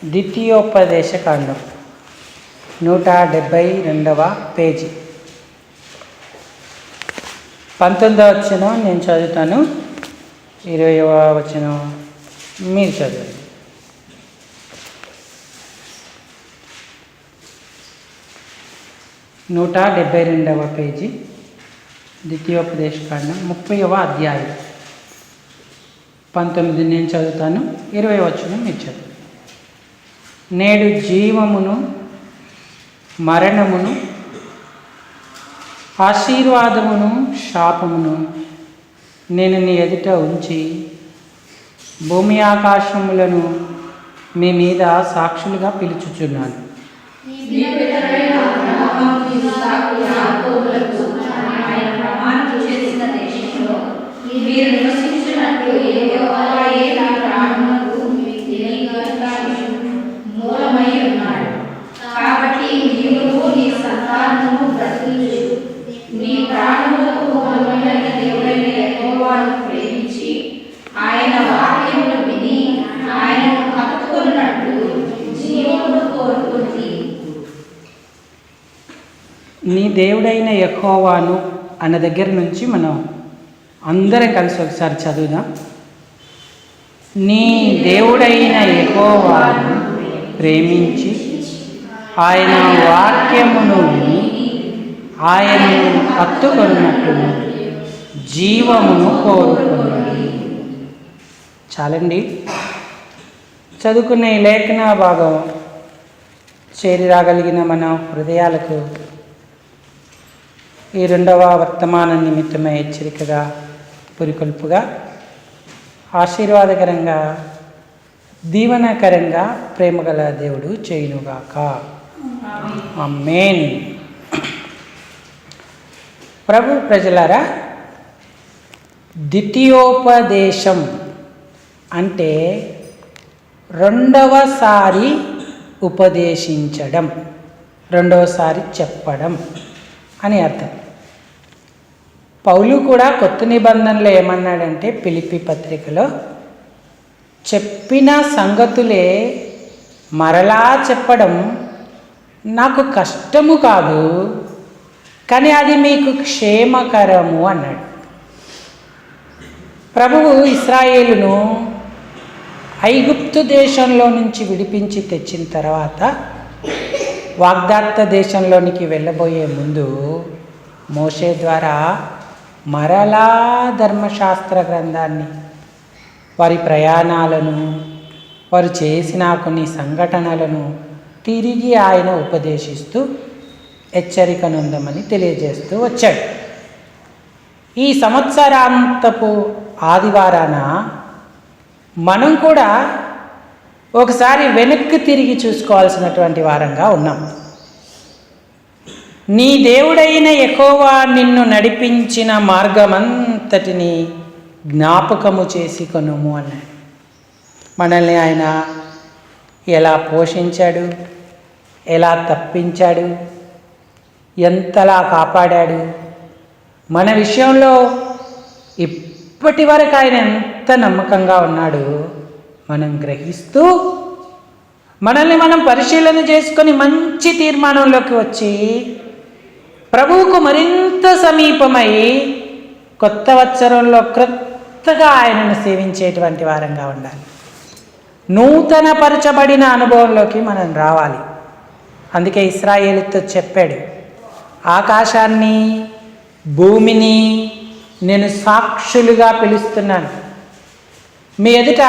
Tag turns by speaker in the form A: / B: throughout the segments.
A: ద్వితీయోపదేశ కాండం 172వ పేజీ 19వ వచనం నేను చదువుతాను, 20వ వచనం మీరు చదవండి. నూట 172వ పేజీ ద్వితీయోపదేశ కాండం 30వ అధ్యాయం 19 నేను చదువుతాను, 20వ వచనం మీరు చదువు. నేడు జీవమును మరణమును ఆశీర్వాదమును శాపమును నేను నీ ఎదుట ఉంచి భూమి ఆకాశములను మీ మీద సాక్షులుగా పిలుచుచున్నాను.
B: కాబట్టి నీవు నీ సంతానము బ్రతికించు, నీ ప్రాణములకు మూలమైన దేవుడైన యెహోవాను ప్రేమించి ఆయన వాక్యమును విని ఆయనను హత్తుకున్నట్లు జీవమును కోరుకుంది.
A: నీ దేవుడైన యెహోవాను అన్న దగ్గర నుంచి మనం అందరం కలిసి ఒకసారి చదువుదాం. నీ దేవుడైన యెహోవాను ప్రేమించి ఆయన వాక్యమును విని ఆయనను హత్తుకొనున్నట్లు జీవమును కోరుకున్నది. చాలండి. చదువుకునే లేఖన భాగం చేరి రాగలిగిన మన హృదయాలకు ఈ 2వ వర్తమాన నిమిత్తమై హెచ్చరికగా, పురికొల్పుగా, ఆశీర్వాదకరంగా, దీవనకరంగా ప్రేమగల దేవుడు చేయునుగాక. ఆమేన్. ప్రభు ప్రజలారా, ద్వితీయోపదేశం అంటే రెండవసారి ఉపదేశించడం, రెండవసారి చెప్పడం అని అర్థం. పౌలు కూడా కొత్త నిబంధనలో ఏమన్నాడంటే, ఫిలిప్పీ పత్రికలో చెప్పిన సంగతులే మరలా చెప్పడం నాకు కష్టము కాదు, కానీ అది మీకు క్షేమకరము అన్నాడు. ప్రభువు ఇశ్రాయేలును ఐగుప్తు దేశంలో నుంచి విడిపించి తెచ్చిన తర్వాత వాగ్దాత్త దేశంలోనికి వెళ్ళబోయే ముందు మోషే ద్వారా మరలా ధర్మశాస్త్ర గ్రంథాన్ని, వారి ప్రయాణాలను, వారు చేసిన కొన్ని సంఘటనలను తిరిగి ఆయన ఉపదేశిస్తూ హెచ్చరికనుందమని తెలియజేస్తూ వచ్చాడు. ఈ సంవత్సరాంతపు ఆదివారాన మనం కూడా ఒకసారి వెనక్కి తిరిగి చూసుకోవాల్సినటువంటి వారంగా ఉన్నాం. నీ దేవుడైన యెహోవా నిన్ను నడిపించిన మార్గమంతటిని జ్ఞాపకము చేసుకొనుము అన్నాడు. మనల్ని ఆయన ఎలా పోషించాడు, ఎలా తప్పించాడు, ఎంతలా కాపాడాడు, మన విషయంలో ఇప్పటి వరకు ఆయన ఎంత నమ్మకంగా ఉన్నాడు మనం గ్రహిస్తూ, మనల్ని మనం పరిశీలన చేసుకొని మంచి తీర్మానంలోకి వచ్చి ప్రభువుకు మరింత సమీపమై కొత్త వత్సరంలో క్రొత్తగా ఆయనను సేవించేటువంటి వారంగా ఉండాలి. నూతన పరచబడిన అనుభవంలోకి మనం రావాలి. అందుకే ఇశ్రాయేలుతో చెప్పాడు, ఆకాశాన్ని భూమిని నేను సాక్షులుగా పిలుస్తున్నాను. మీ ఎదుట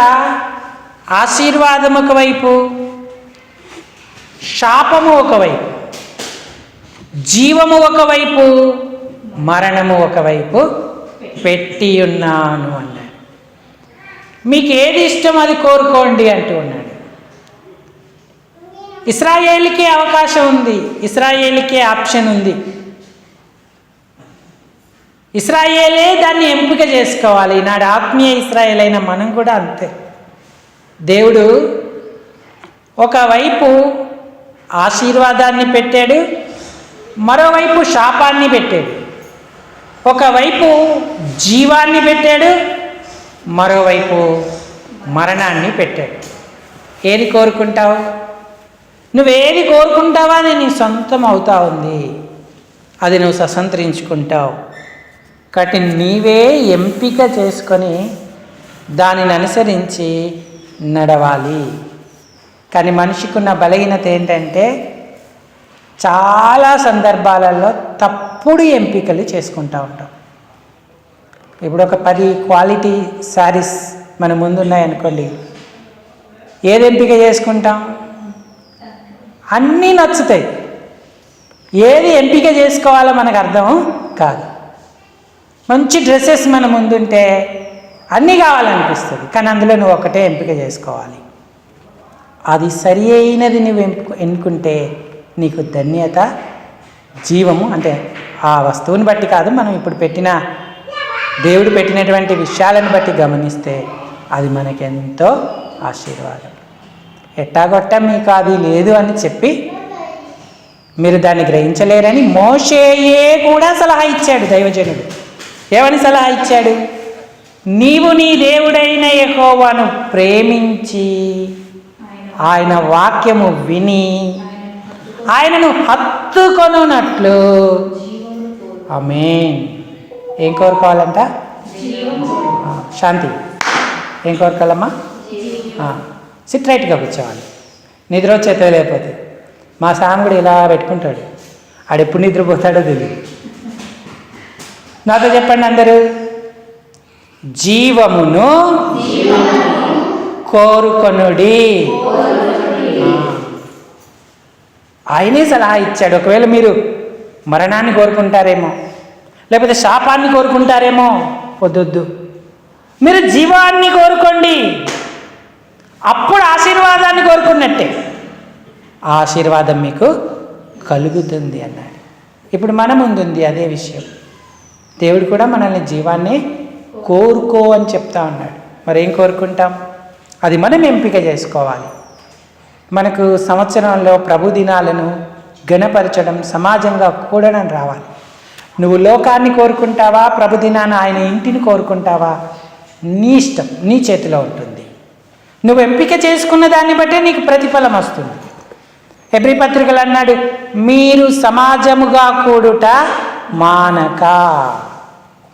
A: ఆశీర్వాదం ఒకవైపు, శాపము ఒకవైపు, జీవము ఒకవైపు, మరణము ఒకవైపు పెట్టి ఉన్నాను అన్నాడు. మీకు ఏది ఇష్టం అది కోరుకోండి అంటూ ఉన్నాడు. ఇశ్రాయేలుకే అవకాశం ఉంది, ఇశ్రాయేలుకే ఆప్షన్ ఉంది. ఇశ్రాయేలే దాన్ని ఎంపిక చేసుకోవాలి. ఈనాడు ఆత్మీయ ఇశ్రాయేల్ అయిన మనం కూడా అంతే. దేవుడు ఒకవైపు ఆశీర్వాదాన్ని పెట్టాడు, మరోవైపు శాపాన్ని పెట్టాడు. ఒకవైపు జీవాన్ని పెట్టాడు, మరోవైపు మరణాన్ని పెట్టాడు. ఏది కోరుకుంటావు? నువ్వేది కోరుకుంటావా అది నీ సొంతం అవుతా ఉంది, అది నువ్వు స్వతంత్రించుకుంటావు. కాబట్టి నీవే ఎంపిక చేసుకొని దానిని అనుసరించి నడవాలి. కానీ మనిషికి ఉన్న బలహీనత ఏంటంటే చాలా సందర్భాలలో తప్పుడు ఎంపికలు చేసుకుంటూ ఉంటాం. ఇప్పుడు ఒక 10 క్వాలిటీ శారీస్ మన ముందున్నాయనుకోండి, ఏది ఎంపిక చేసుకుంటాం? అన్నీ నచ్చుతాయి, ఏది ఎంపిక చేసుకోవాలో మనకు అర్థం కాదు. మంచి డ్రెస్సెస్ మన ముందుంటే అన్నీ కావాలనిపిస్తుంది, కానీ అందులో నువ్వు ఒకటే ఎంపిక చేసుకోవాలి. అది సరి అయినది నువ్వు ఎన్నుకుంటే నీకు ధన్యత, జీవము. అంటే ఆ వస్తువుని బట్టి కాదు, మనం ఇప్పుడు పెట్టిన దేవుడు పెట్టినటువంటి విషయాలను బట్టి గమనిస్తే అది మనకెంతో ఆశీర్వాదం. ఎట్టాగొట్ట మీకు అది లేదు అని చెప్పి మీరు దాన్ని గ్రహించలేరని మోషేయే కూడా సలహా ఇచ్చాడు. దైవజనుడు ఏమని సలహా ఇచ్చాడు? నీవు నీ దేవుడైన యెహోవాను ప్రేమించి ఆయన వాక్యము విని ఆయనను హత్తుకొనున్నట్లు. ఆమేన్. ఏం కోరుకోవాలంట? శాంతి. ఏం కోరుకోవాలమ్మా? సిట్ రైట్గా కూర్చోవాలి. నిద్ర వచ్చేతో లేకపోతే మా సామ్ కూడా ఇలా పెట్టుకుంటాడు, ఆడెప్పుడు నిద్రపోతాడో తెలియదు. నాతో చెప్పండి అందరూ. జీవమును కోరుకొనుడి. ఆయనే సలహా ఇచ్చాడు. ఒకవేళ మీరు మరణాన్ని కోరుకుంటారేమో, లేకపోతే శాపాన్ని కోరుకుంటారేమో, వద్దొద్దు, మీరు జీవాన్ని కోరుకోండి, అప్పుడు ఆశీర్వాదాన్ని కోరుకున్నట్టే ఆ ఆశీర్వాదం మీకు కలుగుతుంది అన్నాడు. ఇప్పుడు మన ముందుంది అదే విషయం. దేవుడు కూడా మనల్ని జీవాన్ని కోరుకో అని చెప్తా ఉన్నాడు. మరేం కోరుకుంటాం? అది మనం ఎంపిక చేసుకోవాలి. మనకు సంవత్సరంలో ప్రభు దినాలను ఘనపరచడం, సమాజంగా కూడడం రావాలి. నువ్వు లోకాన్ని కోరుకుంటావా, ప్రభు దినాన ఆయన ఇంటిని కోరుకుంటావా, నీ ఇష్టం, నీ చేతిలో ఉంటుంది. నువ్వు ఎంపిక చేసుకున్న దాన్ని బట్టే నీకు ప్రతిఫలం వస్తుంది. హెబ్రీ పత్రికలు అన్నాడు, మీరు సమాజముగా కూడుట మానక.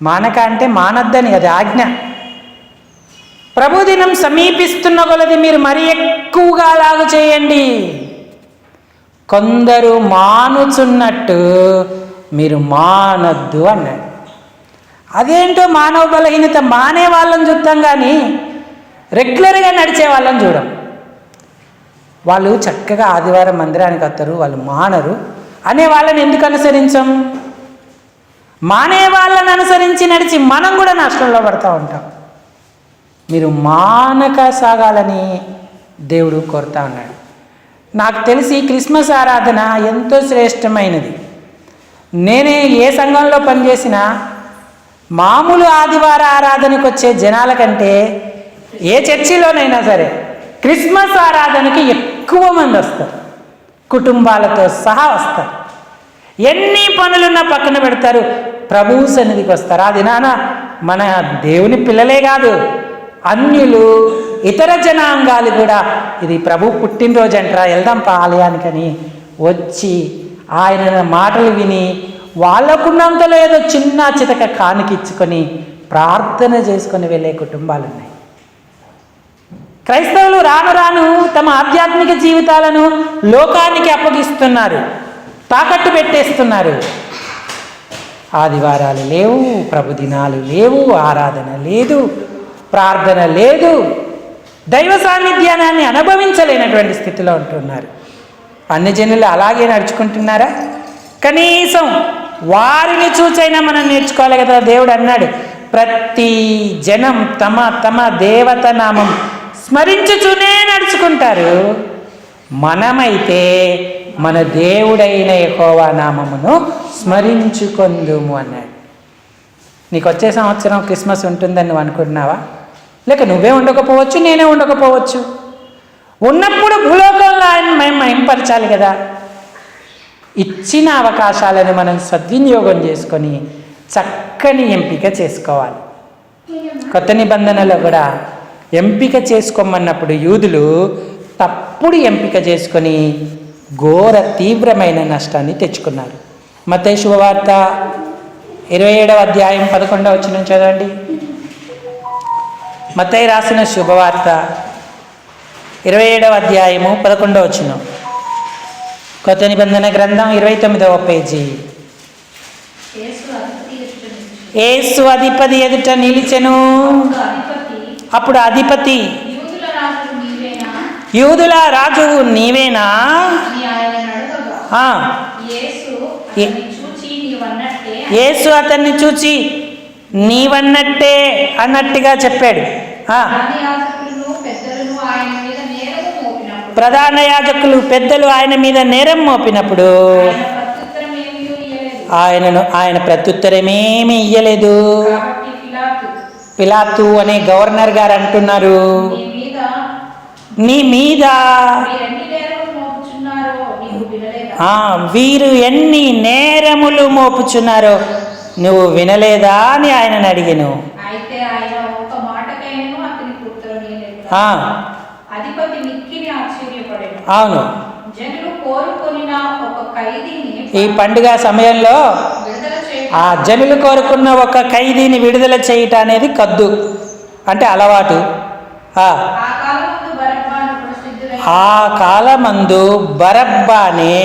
A: మానక అంటే మానద్దని, అది ఆజ్ఞ. ప్రభుదినం సమీపిస్తున్న కొలది మీరు మరీ ఎక్కువగా అలాగూ చేయండి. కొందరు మానుచున్నట్టు మీరు మానద్దు అన్నాడు. అదేంటో మానవ బలహీనత. మానే వాళ్ళని చూద్దాం కానీ రెగ్యులర్గా నడిచే వాళ్ళని చూడం. వాళ్ళు చక్కగా ఆదివారం మందిరానికి వస్తారు, వాళ్ళు మానరు అనే వాళ్ళని ఎందుకు అనుసరించం? మానే వాళ్ళని అనుసరించి నడిచి మనం కూడా నష్టంలో పడుతూ ఉంటాం. మీరు మానక సాగాలని దేవుడు కోరుతా ఉన్నాడు. నాకు తెలిసి క్రిస్మస్ ఆరాధన ఎంతో శ్రేష్టమైనది. నేనే ఏ సంఘంలో పనిచేసినా మామూలు ఆదివార ఆరాధనకు వచ్చే జనాల కంటే ఏ చర్చిలోనైనా సరే క్రిస్మస్ ఆరాధనకి ఎక్కువ మంది వస్తారు, కుటుంబాలతో సహా వస్తారు. ఎన్ని పనులున్నా పక్కన పెడతారు, ప్రభువు సన్నిధికి వస్తారు. ఆ దినాన మన దేవుని పిల్లలే కాదు, అన్యులు, ఇతర జనాంగాలు కూడా ఇది ప్రభు పుట్టినరోజు అంటారా, వెళ్దాం ఆలయానికని వచ్చి ఆయన మాటలు విని వాళ్ళకున్నంతలో ఏదో చిన్న చితక కానుకిచ్చుకొని ప్రార్థన చేసుకొని వెళ్ళే కుటుంబాలు ఉన్నాయి. క్రైస్తవులు రాను రాను తమ ఆధ్యాత్మిక జీవితాలను లోకానికి అప్పగిస్తున్నారు, తాకట్టు పెట్టేస్తున్నారు. ఆదివారాలు లేవు, ప్రభుదినాలు లేవు, ఆరాధన లేదు, ప్రార్థన లేదు, దైవ సాన్నిధ్యాన్ని అనుభవించలేనటువంటి స్థితిలో ఉంటున్నారు. అన్ని జనులు అలాగే నడుచుకుంటున్నారా? కనీసం వారిని చూచైనా మనం నేర్చుకోవాలి కదా. దేవుడు అన్నాడు, ప్రతి జనం తమ తమ దేవత నామం స్మరించుచూనే నడుచుకుంటారు, మనమైతే మన దేవుడైన యెహోవా నామమును స్మరించుకొందుము అన్నాడు. నీకు వచ్చే సంవత్సరం క్రిస్మస్ ఉంటుందని నువ్వు అనుకుంటున్నావా? లేక నువ్వే ఉండకపోవచ్చు, నేనే ఉండకపోవచ్చు. ఉన్నప్పుడు భూలోకంలో ఆయన మేము మహింపరచాలి కదా. ఇచ్చిన అవకాశాలను మనం సద్వినియోగం చేసుకొని చక్కని ఎంపిక చేసుకోవాలి. కొత్త నిబంధనలో కూడా ఎంపిక చేసుకోమన్నప్పుడు యూదులు తప్పుడు ఎంపిక చేసుకొని ఘోర తీవ్రమైన నష్టాన్ని తెచ్చుకున్నారు. మత్తయి శుభవార్త 27వ అధ్యాయం 11వ వచనం చదవండి. మత్తయి రాసిన శుభవార్త 27వ అధ్యాయము 11వ వచనం. కొత్త నిబంధన గ్రంథం 29వ పేజీ. యేసు అధిపతి ఎదుట నిలిచెను. అప్పుడు అధిపతి, యూదుల రాజువు నీవేనా? యేసు అతన్ని చూచి నీవన్నట్టే అన్నట్టుగా చెప్పాడు. ప్రధాన యాజకులు పెద్దలు ఆయన మీద నేరం మోపినప్పుడు ఆయన ప్రత్యుత్తరమేమి ఇయ్యలేదు. పిలాతు అనే గవర్నర్ గారు అంటున్నారు, నీ మీద వీరు ఎన్ని నేరములు మోపుచున్నారో నువ్వు వినలేదా అని ఆయనను అడిగాను. అవును, ఈ పండుగ సమయంలో ఆ జనులు కోరుకున్న ఒక ఖైదీని విడుదల చేయటం అనేది కద్దు, అంటే అలవాటు. ఆ కాలమందు బరబ్బానే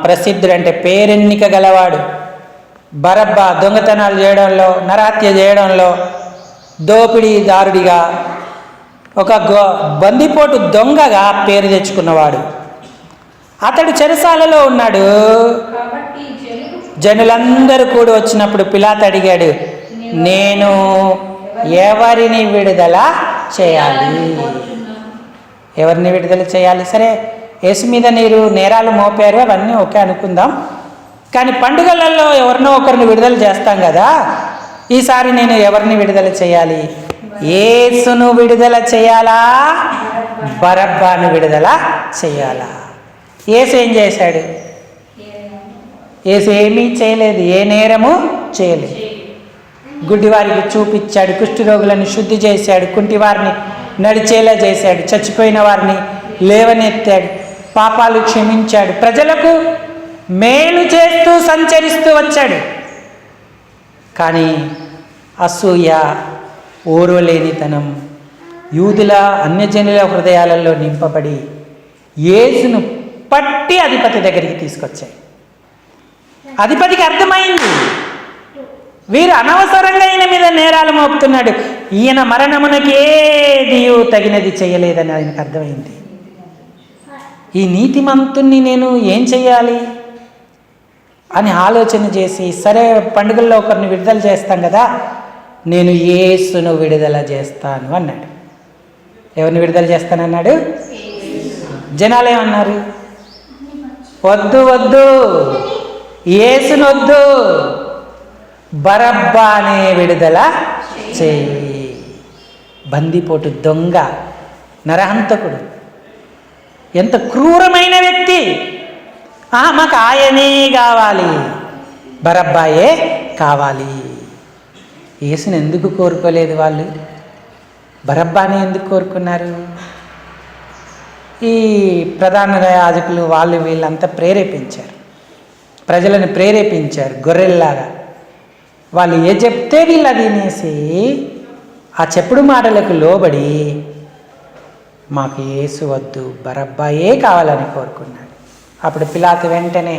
A: ప్రసిద్ధుడు, అంటే పేరెన్నిక గలవాడు. బరబ్బా దొంగతనాలు చేయడంలో, నరహత్య చేయడంలో, దోపిడీదారుడిగా, ఒక బందిపోటు దొంగగా పేరు తెచ్చుకున్నవాడు. అతడు చెరసాలలో ఉన్నాడు. జనులందరూ కూడి వచ్చినప్పుడు పిలాతు అడిగాడు, నేను ఎవరిని విడుదల చేయాలి? ఎవరిని విడుదల చేయాలి? సరే, యేసు మీద మీరు నేరాలు మోపారు, అవన్నీ ఓకే అనుకుందాం. కానీ పండుగలలో ఎవరినో ఒకరిని విడుదల చేస్తాం కదా, ఈసారి నేను ఎవరిని విడుదల చేయాలి? యేసును విడుదల చేయాలా, బరబ్బాను విడుదల చేయాలా? యేసు ఏం చేశాడు? యేసు ఏమీ చేయలేదు, ఏ నేరము చేయలేదు. గుడ్డివారికి చూపించాడు, కుష్ఠరోగులను శుద్ధి చేశాడు, కుంటివారిని నడిచేలా చేశాడు, చచ్చిపోయిన వారిని లేవనెత్తాడు, పాపాలు క్షమించాడు, ప్రజలకు మేలు చేస్తూ సంచరిస్తూ వచ్చాడు. కానీ అసూయ, ఓర్వలేనితనం యూదుల అన్యజనుల హృదయాలలో నింపబడి యేసును పట్టి అధిపతి దగ్గరికి తీసుకొచ్చాయి. అధిపతికి అర్థమైంది, వీరు అనవసరంగా ఈయన మీద నేరాలు మోపుతున్నాడు, ఈయన మరణమునకి ఏది తగినది చేయలేదని ఆయనకు అర్థమైంది. ఈ నీతిమంతుణ్ణి నేను ఏం చెయ్యాలి అని ఆలోచన చేసి, సరే పండుగల్లో ఒకరిని విడుదల చేస్తాం కదా, నేను యేసును విడుదల చేస్తాను అన్నాడు. ఎవరిని విడుదల చేస్తానన్నాడు? జనాలు ఏమన్నారు? వద్దు వద్దు, యేసును వద్దు, బరబ్బానే విడుదల చేయి. బందిపోటు దొంగ, నరహంతకుడు, ఎంత క్రూరమైన వ్యక్తి. మాకు ఆయనే కావాలి, బరబ్బాయే కావాలి. యేసుని ఎందుకు కోరుకోలేదు వాళ్ళు? బరబ్బాని ఎందుకు కోరుకున్నారు? ఈ ప్రధాన యాజకులు వాళ్ళు వీళ్ళంతా ప్రేరేపించారు, ప్రజలను ప్రేరేపించారు గొర్రెల్లాగా. వాళ్ళు ఏ చెప్తే వీళ్ళు అది వినేసి ఆ చెప్పుడు మాటలకు లోబడి మాకు యేసు వద్దు, బరబ్బాయే కావాలని కోరుకున్నాడు. అప్పుడు పిలాతు వెంటనే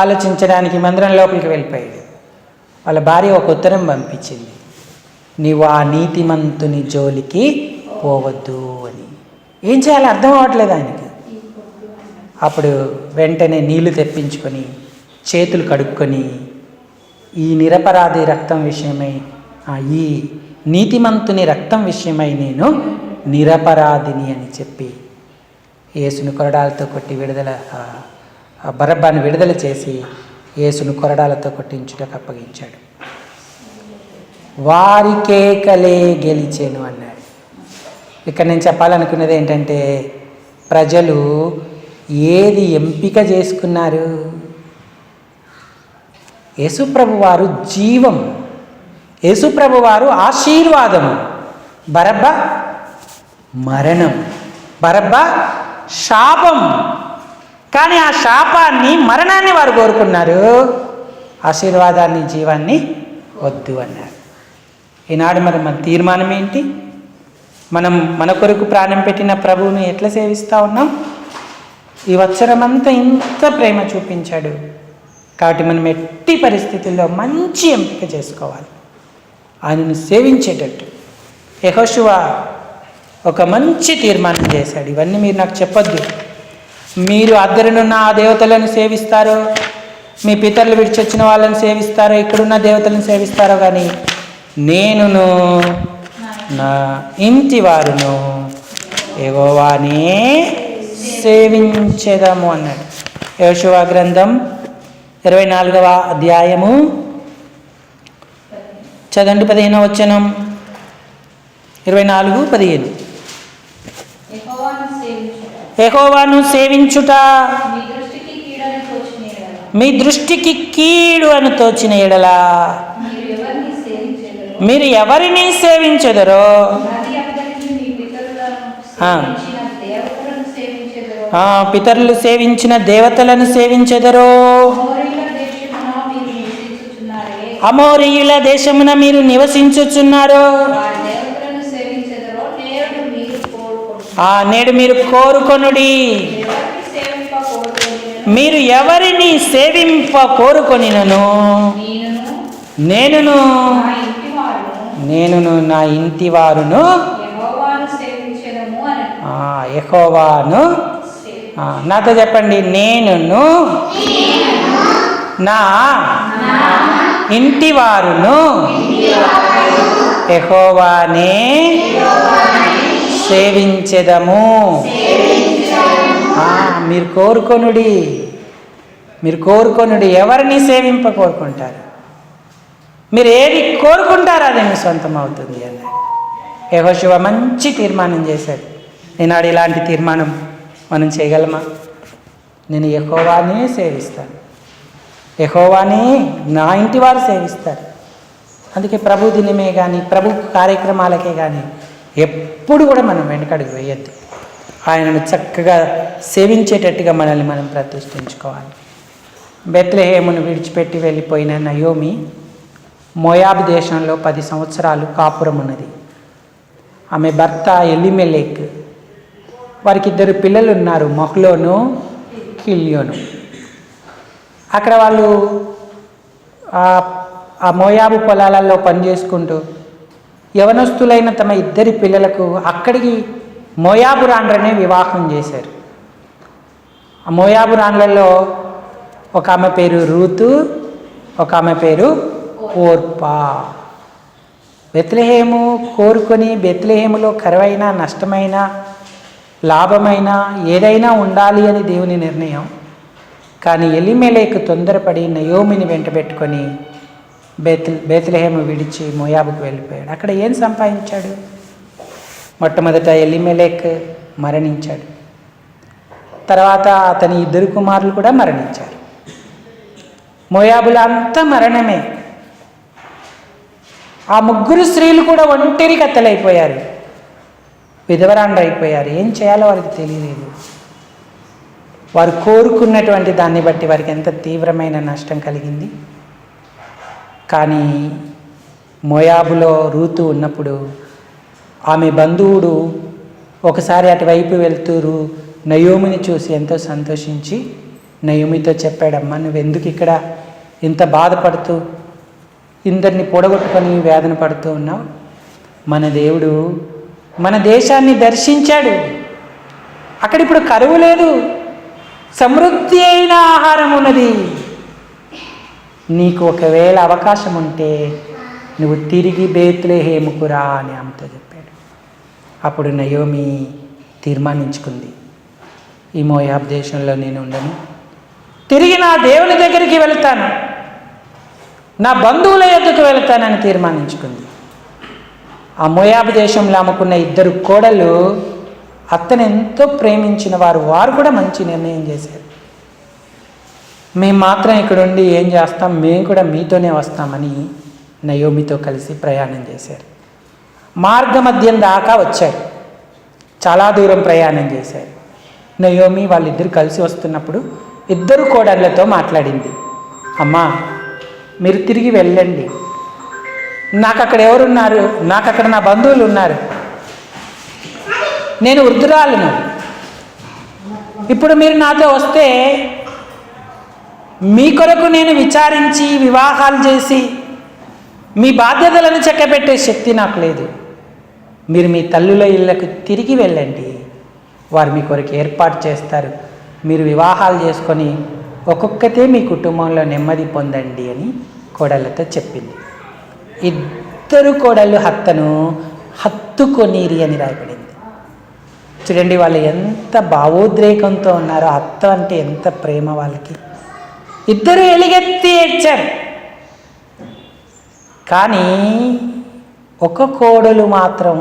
A: ఆలోచించడానికి మందిరం లోపలికి వెళ్ళిపోయాడు. వాళ్ళ భార్య ఒక ఉత్తరం పంపించింది, నీవు ఆ నీతిమంతుని జోలికి పోవద్దు అని. ఏం చేయాలో అర్థం అవ్వట్లేదు ఆయనకి. అప్పుడు వెంటనే నీళ్లు తెప్పించుకొని చేతులు కడుక్కొని, ఈ నిరపరాధి రక్తం విషయమై, ఈ నీతిమంతుని రక్తం విషయమై నేను నిరపరాధిని అని చెప్పి యేసును కొరడాలతో కొట్టి బరబ్బాను విడుదల చేసి యేసును కొరడాలతో కొట్టించుటకు అప్పగించాడు. వారి కేకలే గెలిచెను అన్నాడు. ఇక్కడ నేను చెప్పాలనుకున్నది ఏంటంటే, ప్రజలు ఏది ఎంపిక చేసుకున్నారు? యేసుప్రభు వారు జీవం, యేసుప్రభు వారు ఆశీర్వాదము, బరబ్బ మరణం, బరబ్బ శాపం. కానీ ఆ శాపాన్ని, మరణాన్ని వారు కోరుకున్నారు, ఆశీర్వాదాన్ని, జీవాన్ని వద్దు అన్నారు. ఈనాడు మరి మన తీర్మానం ఏంటి? మనం మన కొరకు ప్రాణం పెట్టిన ప్రభువుని ఎట్లా సేవిస్తూ ఉన్నాం? ఈ వత్సరమంతా ఇంత ప్రేమ చూపించాడు కాబట్టి మనం ఎట్టి పరిస్థితుల్లో మంచి ఎంపిక చేసుకోవాలి, ఆయనను సేవించేటట్టు. యెహోషువ ఒక మంచి తీర్మానం చేశాడు. ఇవన్నీ మీరు నాకు చెప్పొద్దు. మీరు అద్దరునున్న ఆ దేవతలను సేవిస్తారో, మీ పితరులు విడిచొచ్చిన వాళ్ళని సేవిస్తారో, ఇక్కడున్న దేవతలను సేవిస్తారో, కానీ నేనును నా ఇంటి వారును యెహోవానే సేవించెదము అన్నాడు. యెహోషువ గ్రంథం 24వ అధ్యాయము చదవండి, 15వ వచనం. 24:15. యెహోవాను సేవించుట మీ దృష్టికి కీడు అని తోచిన ఎడల మీరు ఎవరిని సేవించెదరో పితరులు సేవించిన దేవతలను సేవించెదరో. అమోరీయుల దేశమున మీరు నివసించుచున్నారో నేడు మీరు కోరుకొనుడి. మీరు ఎవరిని సేవింప కోరుకొనినను నేనును నా ఇంటి వారును యెహోవాను. నాతో చెప్పండి, నేనును నా ఇంటి వారును యెహోవానే సేవించెదము. మీరు కోరుకొనుడి. ఎవరిని సేవింప కోరుకుంటారు? మీరు ఏది కోరుకుంటారో అది మీ సొంతం అవుతుంది అన్నాడు. యెహోషువ మంచి తీర్మానం చేశాడు. ఈనాడు ఇలాంటి తీర్మానం మనం చేయగలమా? నేను యెహోవానే సేవిస్తాను, యెహోవానే నా ఇంటి వారు సేవిస్తారు. అందుకే ప్రభు దినమే కానీ, ప్రభు కార్యక్రమాలకే కానీ ఎప్పుడు కూడా మనం వెనకడుగు వేయద్దు. ఆయనను చక్కగా సేవించేటట్టుగా మనల్ని మనం ప్రతిష్ఠించుకోవాలి. బెత్లెహేమును విడిచిపెట్టి వెళ్ళిపోయిన నయోమి మోయాబు దేశంలో 10 సంవత్సరాలు కాపురం ఉన్నది. ఆమె భర్త ఎలిమెలెక్. వారికి 2 పిల్లలు ఉన్నారు, మహ్లోను, కిల్యోను. అక్కడ వాళ్ళు ఆ మోయాబు పొలాలలో పనిచేసుకుంటూ యవనస్తులైన తమ 2 పిల్లలకు అక్కడికి మోయాబు రాండ్రనే వివాహం చేశారు. ఆ మోయాబు రాండ్లలో ఒక ఆమె పేరు రూతు, ఒక ఆమె పేరు ఓర్పా. బెత్లెహేము కోరుకొని బెత్లెహేములో కరువైన, నష్టమైన, లాభమైన ఏదైనా ఉండాలి అని దేవుని నిర్ణయం. కానీ ఎలిమెలెకు తొందరపడి నయోమిని వెంట పెట్టుకొని బెత్లెహేము విడిచి మోయాబుకు వెళ్ళిపోయాడు. అక్కడ ఏం సంపాదించాడు? మొట్టమొదట ఎలిమెలెక్ మరణించాడు. తర్వాత అతని 2 కుమారులు కూడా మరణించారు. మోయాబులో అంతా మరణమే. ఆ 3 స్త్రీలు కూడా ఒంటరి కత్తెలైపోయారు, విధవరాండ్రు అయిపోయారు. ఏం చేయాలో వారికి తెలియలేదు. వారు కోరుకున్నటువంటి దాన్ని బట్టి వారికి ఎంత తీవ్రమైన నష్టం కలిగింది. కానీ మోయాబులో రూతు ఉన్నప్పుడు ఆమె బంధువుడు ఒకసారి అటువైపు వెళ్తూ నయోమిని చూసి ఎంతో సంతోషించి నయోమితో చెప్పాడమ్మా, నువ్వెందుకు ఇక్కడ ఇంత బాధపడుతూ ఇందరిని పొడగొట్టుకొని వేదన పడుతూ ఉన్నావు? మన దేవుడు మన దేశాన్ని దర్శించాడు. అక్కడ ఇప్పుడు కరువు లేదు, సమృద్ధి అయిన ఆహారం ఉన్నది. నీకు ఒకవేళ అవకాశం ఉంటే నువ్వు తిరిగి బెత్లెహేముకు రా అని ఆమెతో చెప్పాడు. అప్పుడు నయోమి తీర్మానించుకుంది, ఈ మోయాబ్ దేశంలో నేను ఉండను, తిరిగి నా దేవుని దగ్గరికి వెళ్తాను, నా బంధువుల యొద్దకు వెళ్తానని తీర్మానించుకుంది. ఆ మోయాబు దేశంలో ఆమెకున్న 2 కోడలు అత్తను ఎంతో ప్రేమించిన వారు కూడా మంచి నిర్ణయం చేశారు. మేము మాత్రం ఇక్కడ ఉండి ఏం చేస్తాం, మేము కూడా మీతోనే వస్తామని నయోమితో కలిసి ప్రయాణం చేశారు. మార్గమధ్యం దాకా వచ్చారు. చాలా దూరం ప్రయాణం చేశారు. నయోమి వాళ్ళిద్దరు కలిసి వస్తున్నప్పుడు ఇద్దరు కోడళ్ళతో మాట్లాడింది. అమ్మా, మీరు తిరిగి వెళ్ళండి, నాకు అక్కడ ఎవరున్నారు, నాకు అక్కడ నా బంధువులు ఉన్నారు, నేను వృద్ధురాలను. ఇప్పుడు మీరు నాతో వస్తే మీ కొరకు నేను విచారించి వివాహాలు చేసి మీ బాధ్యతలను చక్కబెట్టే శక్తి నాకు లేదు. మీరు మీ తల్లుల ఇళ్లకు తిరిగి వెళ్ళండి, వారు మీ కొరకు ఏర్పాటు చేస్తారు. మీరు వివాహాలు చేసుకొని ఒక్కొక్కతే మీ కుటుంబంలో నెమ్మది పొందండి అని కోడళ్ళతో చెప్పింది. ఇద్దరు కోడళ్ళు హత్తుకొనిరి అని రాయబడింది. చూడండి, వాళ్ళు ఎంత భావోద్రేకంతో ఉన్నారో. అత్త అంటే ఎంత ప్రేమ వాళ్ళకి. ఇద్దరు ఎలుగెత్తి ఏడ్చారు. కానీ ఒక కోడలు మాత్రం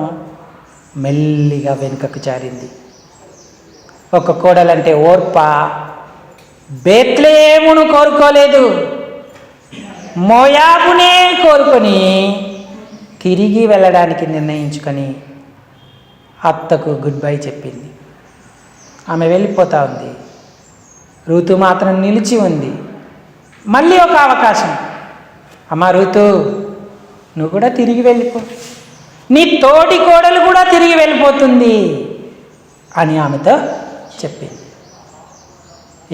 A: మెల్లిగా వెనుకకు జారింది. ఒక కోడలంటే ఓర్ప బేత్లెహేమును కోరుకోలేదు, మోయాబునే కోరుకొని తిరిగి వెళ్ళడానికి నిర్ణయించుకొని అత్తకు గుడ్ బై చెప్పింది. ఆమె వెళ్ళిపోతూ ఉంది. రూతు మాత్రం నిలిచి ఉంది. మళ్ళీ ఒక అవకాశం. అమ్మ రూతు, నువ్వు కూడా తిరిగి వెళ్ళిపో, నీ తోటి కోడలు కూడా తిరిగి వెళ్ళిపోతుంది అని ఆమెతో చెప్పింది.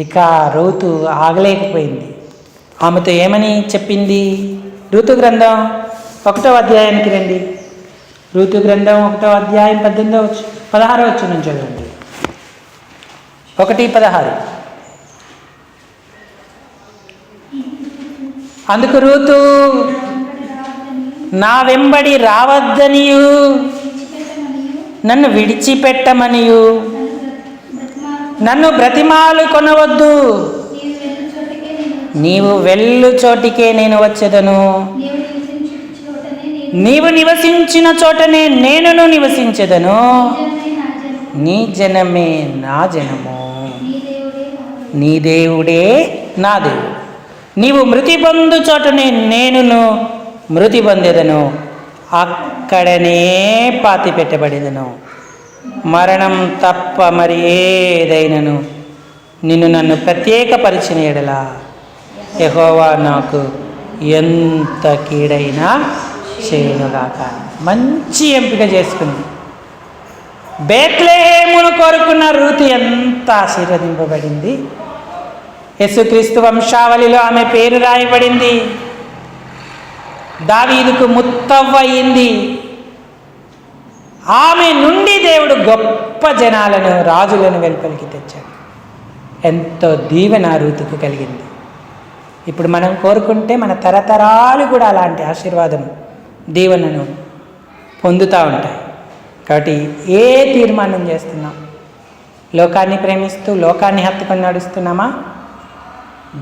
A: ఇక రూతు ఆగలేకపోయింది. ఆమెతో ఏమని చెప్పింది? రూతు గ్రంథం 1వ అధ్యాయానికి రండి. రూతు గ్రంథం 1వ అధ్యాయం 16వ వచనం చదవండి. 1:16. అందుకు రూతు, నా వెంబడి రావద్దనియు నన్ను విడిచిపెట్టమనియు నన్ను బ్రతిమాలు కొనవద్దు, నీవు వెళ్ళు చోటికే నేను వచ్చేదను, నీవు నివసించిన చోటనే నేనును నివసించెదను, నీ జనమే నా జనము, నీ దేవుడే నా దేవుడు, నీవు మృతి పొందు చోటనే నేనును మృతి పొందేదను, అక్కడనే పాతి పెట్టబడేదను, మరణం తప్ప మరి ఏదైనను నిన్ను నన్ను ప్రత్యేకపరిచిన ఎడల యెహోవా నాకు ఎంత కీడైనా చేయనుగాక. మంచి ఎంపిక చేసుకుంది. బేత్లెహేమును కోరుకున్న రూతు ఎంత ఆశీర్వదింపబడింది. యేసుక్రీస్తు వంశావళిలో ఆమె పేరు రాయబడింది. దావీదుకు ముత్తవ్వ అయింది. ఆమె నుండి దేవుడు గొప్ప జనాలను, రాజులను వెలుపలికి తెచ్చాడు. ఎంతో దీవెన రూతుకు కలిగింది. ఇప్పుడు మనం కోరుకుంటే మన తరతరాలు కూడా అలాంటి ఆశీర్వాదం, దీవెనను పొందుతూ ఉంటాయి. కాబట్టి ఏ తీర్మానం చేస్తున్నాం? లోకాన్ని ప్రేమిస్తూ లోకాన్ని హత్తుకొని నడుస్తున్నామా?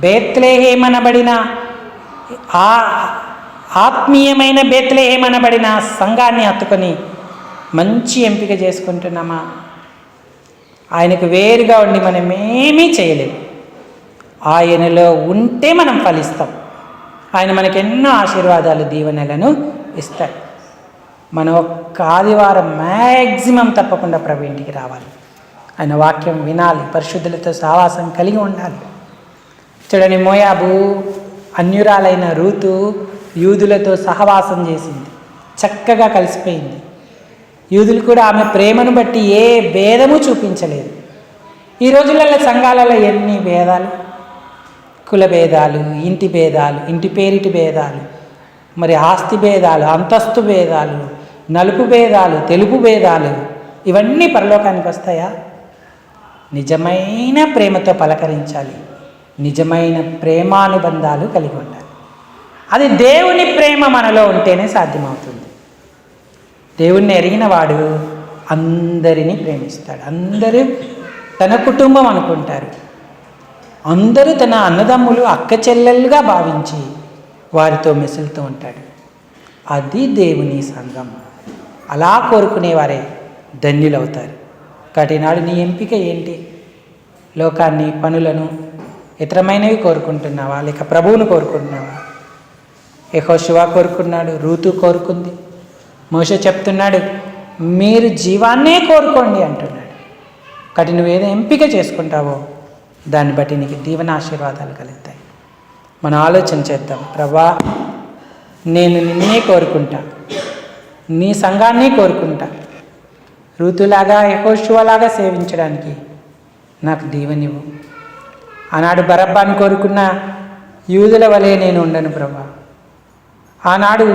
A: బేత్లెహేమనబడిన ఆ ఆత్మీయమైన బేత్లెహేమనబడిన సంఘాన్ని హత్తుకొని మంచి ఎంపిక చేసుకుంటున్నామా? ఆయనకు వేరుగా ఉండి మనం ఏమీ చేయలేము. ఆయనలో ఉంటే మనం ఫలిస్తాం. ఆయన మనకు ఎన్నో ఆశీర్వాదాలు, దీవెనలను ఇస్తాడు. మనం ఒక్క ఆదివారం మ్యాక్సిమం తప్పకుండా ప్రభు ఇంటికి రావాలి. ఆయన వాక్యం వినాలి, పరిశుద్ధులతో సహవాసం కలిగి ఉండాలి. చూడండి, మోయాబు అన్యురాలైన రూతు యూదులతో సహవాసం చేసింది, చక్కగా కలిసిపోయింది. యూదులు కూడా ఆమె ప్రేమను బట్టి ఏ భేదము చూపించలేదు. ఈ రోజులలో సంఘాలలో ఎన్ని భేదాలు, కుల భేదాలు, ఇంటి భేదాలు, ఇంటి పేరిటి భేదాలు, మరి ఆస్తి భేదాలు, అంతస్తు భేదాలు, నలుపు భేదాలు, తెలుపు భేదాలు, ఇవన్నీ పరలోకానికి వస్తాయా? నిజమైన ప్రేమతో పలకరించాలి, నిజమైన ప్రేమానుబంధాలు కలిగి ఉండాలి. అది దేవుని ప్రేమ మనలో ఉంటేనే సాధ్యమవుతుంది. దేవుణ్ణి ఎరిగిన వాడు అందరినీ ప్రేమిస్తాడు. అందరూ తన కుటుంబం అనుకుంటారు. అందరూ తన అన్నదమ్ములు, అక్క చెల్లెలుగా భావించి వారితో మెసులుతూ ఉంటాడు. అది దేవుని సంఘం. అలా కోరుకునేవారే ధన్యులవుతారు. కాబట్టి నాడు నీ ఎంపిక ఏంటి? లోకాన్ని, పనులను, ఇతరమైనవి కోరుకుంటున్నావా, లేక ప్రభువును కోరుకుంటున్నావా? యెహోషువ కోరుకున్నాడు, రూతు కోరుకుంది. మోషే చెప్తున్నాడు, మీరు జీవాన్నే కోరుకోండి అంటున్నాడు. కాబట్టి నువ్వేదో ఎంపిక చేసుకుంటావో దాన్ని బట్టి నీకు దీవెన ఆశీర్వాదాలు కలుగుతాయి. మనం ఆలోచన చేద్దాం. ప్రభా, నేను నిన్నే కోరుకుంటా, నీ సంఘాన్ని కోరుకుంటా, ఋతులాగా యెహోషువలాగా సేవించడానికి నాకు దీవెనివ్వు. ఆనాడు బరబ్బాను కోరుకున్న యూదుల వలె నేను ఉండను ప్రభా. ఆనాడు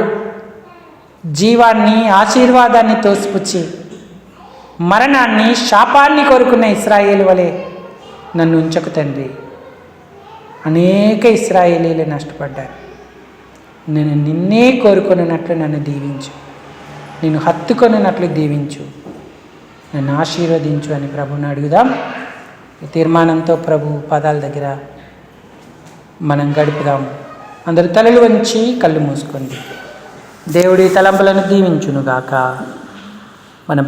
A: జీవాన్ని ఆశీర్వాదాన్ని తోసిపుచ్చి మరణాన్ని శాపాన్ని కోరుకున్న ఇశ్రాయేలు వలె నన్ను ఉంచకు తండ్రి. అనేక ఇశ్రాయేలీలు నష్టపడ్డారు. నేను నిన్నే కోరుకొనున్నట్లు నన్ను దీవించు, నేను హత్తుకొనున్నట్లు దీవించు, నన్ను ఆశీర్వదించు అని ప్రభువుని అడుగుదాం. ఈ తీర్మానంతో ప్రభు పాదాల దగ్గర మనం గడుపుదాం. అందరూ తలలు వంచి కళ్ళు మూసుకోండి. దేవుడి తలంపులను దీవించునుగాక. మనం